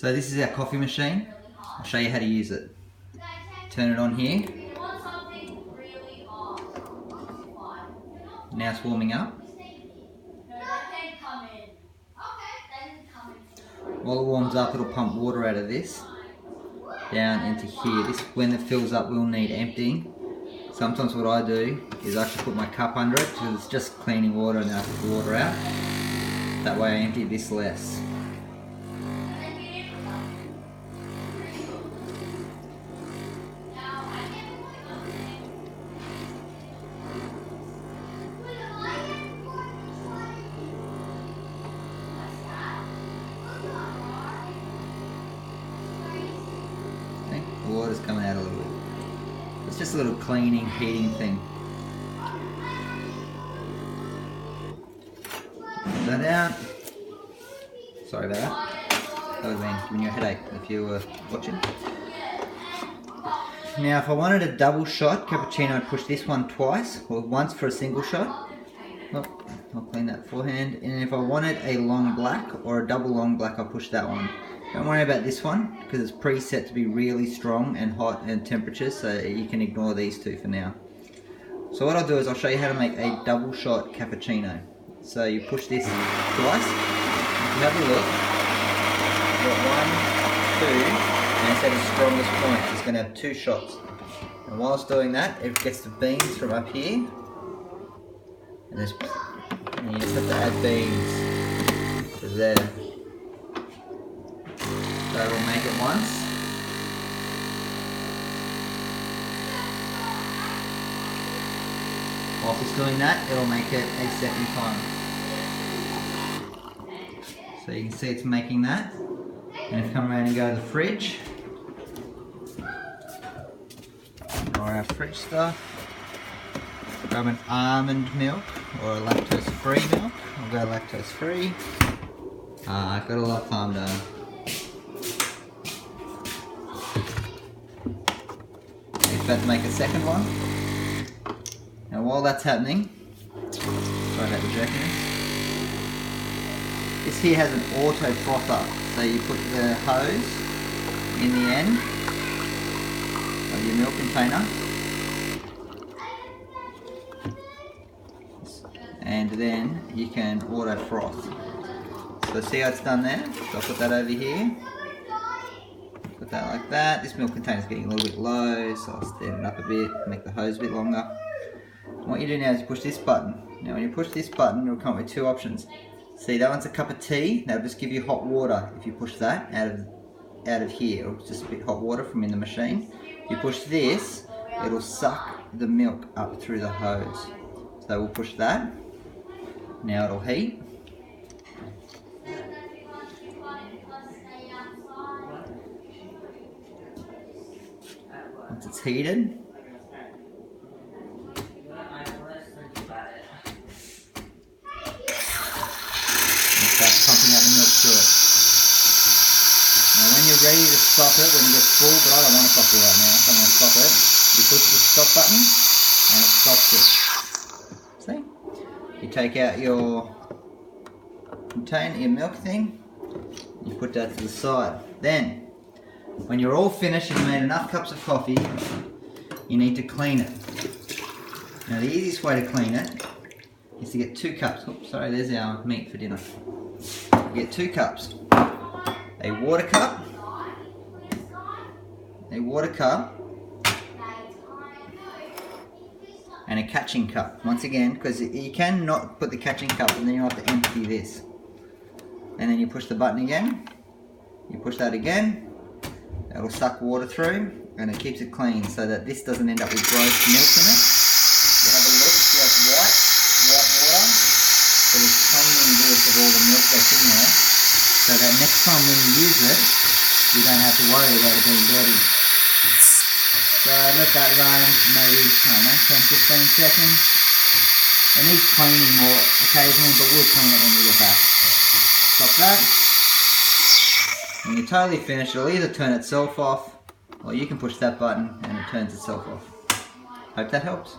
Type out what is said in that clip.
So this is our coffee machine. I'll show you how to use it. Turn it on here. Now it's warming up. While it warms up, it'll pump water out of this down into here. This, when it fills up, will need emptying. Sometimes what I do is I actually put my cup under it because it's just cleaning water and then I put the water out. That way I empty this less. The water's coming out a little bit. It's just a little cleaning, heating thing. Put that out. Sorry about that. That would have been giving you a headache if you were watching. Now if I wanted a double shot cappuccino, I'd push this one twice, or once for a single shot. Oh, I'll clean that beforehand. And if I wanted a long black or a double long black, I'll push that one. Don't worry about this one because it's preset to be really strong and hot and temperatures, so you can ignore these two for now. So what I'll do is I'll show you how to make a double shot cappuccino. So you push this twice. If you have a look, you've got 1, 2, and it's at its strongest point. It's going to have 2 shots. And whilst doing that, it gets the beans from up here. And you just have to add beans to there. So we'll make it once. Whilst it's doing that, it'll make it a second time. So you can see it's making that. And if you come around and go to the fridge, or our fridge stuff, grab an almond milk or a lactose-free milk. I'll go lactose-free. I've got a lot of palm dough. About to make a second one. Now while that's happening, sorry about the jerkiness, this here has an auto frother, so you put the hose in the end of your milk container and then you can auto froth. So see how it's done there? So I'll put that over here. Put that like that. This milk container is getting a little bit low, so I'll stand it up a bit, make the hose a bit longer. And what you do now is you push this button. Now when you push this button, it'll come with 2 options. See, that one's a cup of tea. That'll just give you hot water. If you push that out of here, it'll just spit hot water from in the machine. If you push this, it'll suck the milk up through the hose. So we'll push that. Now it'll heat. Once it's heated, start pumping out the milk through it. Now when you're ready to stop it, when it gets full, but I don't want to stop it right now, so I'm going to stop it. You push the stop button and it stops it. See? You take out your container, your milk thing, you put that to the side. Then, when you're all finished and you've made enough cups of coffee, you need to clean it. Now the easiest way to clean it is to get 2 cups. Oops, sorry, there's our meat for dinner. You get 2 cups. A water cup, and a catching cup. Once again, because you can not put the catching cup and then you have to empty this. And then you push the button again, you push that again, it'll suck water through and it keeps it clean so that this doesn't end up with gross milk in it. You have a look, see it's white water. So it's cleaning this of all the milk that's in there so that next time when you use it, you don't have to worry about it being dirty. So let that run maybe, I don't know, 10-15 seconds. It needs cleaning more occasionally, but we'll clean it when we get back. Stop that. When you're totally finished, it'll either turn itself off or you can push that button and it turns itself off. Hope that helps.